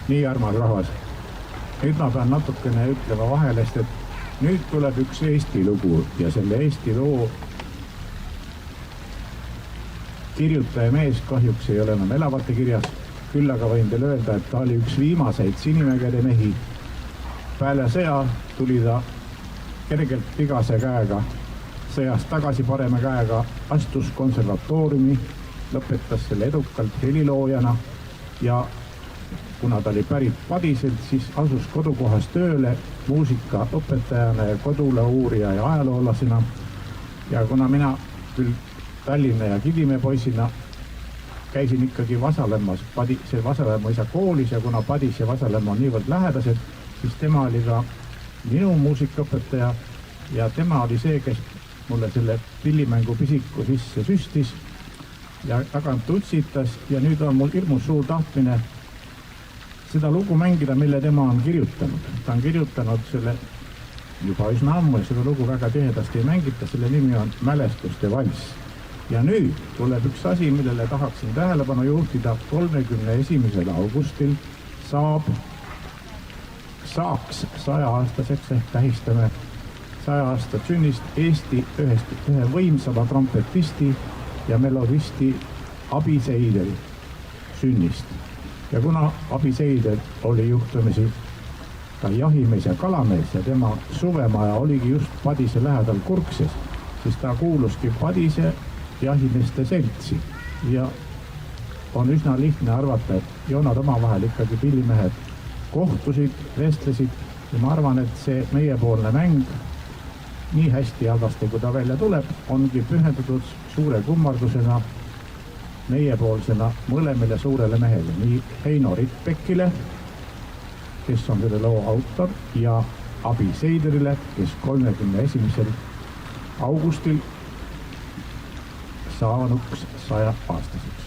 nii armas rahvas. Nüüd ma pean natukene ütlema vahelest, et nüüd tuleb üks Eesti lugu ja selle Eesti loo kirjutaja mees kahjuks ei ole enam elavate kirjas. Küll aga võin teile öelda, et ta oli üks viimaseid Sinimägede mehi. Peale sõja tuli ta kergelt vigase käega, sõjast tagasi parema käega, astus konservatooriumi, lõpetas selle edukalt heliloojana ja kuna ta oli pärit Padiselt, siis asus kodukohas tööle muusikaõpetajana ja kodulauurija ja ajaloolasena. Ja kuna mina küll Tallinna ja Kidimäe poisina käisin ikkagi Vasalemmas, see Vasalemma isa koolis ja kuna Padis ja Vasalemma on niivõrd lähedased, siis tema oli ka minu muusikaõpetaja ja tema oli see, kes mulle selle pillimängu pisiku sisse süstis ja tagant utsitas ja nüüd on mul hirmus suur tahtmine seda lugu mängida, mille tema on kirjutanud. Ta on kirjutanud selle juba üsna ammu ja seda lugu väga tihedasti ei mängita, selle nimi on Mälestuste valss. Ja nüüd tuleb üks asi, millele tahaksin tähelepanu juhtida. 31. augustil saaks 100-aastaseks ehk tähistame 100 aastat sünnist Eesti ühe võimsama trompetisti ja melodisti Abi Seideri sünnist. Ja kuna Abi Seider oli juhtumisi ka jahimees ja kalamees ja tema suvemaja oligi just Padise lähedal Kurkses, siis ta kuuluski Padise jahimeeste seltsi ja on üsna lihtne arvata, et joonad omavahel ikkagi pillimehed kohtusid, vestlesid ja ma arvan, et see meiepoolne mäng nii hästi halvasti, kui ta välja tuleb, ongi pühendatud suure kummardusena meiepoolsena mõlemile suurele mehele, nii Heino Rittbekile, kes on selle loo autor, ja Abi Seiderile, kes 31. augustil saanuks 100-aastaseks.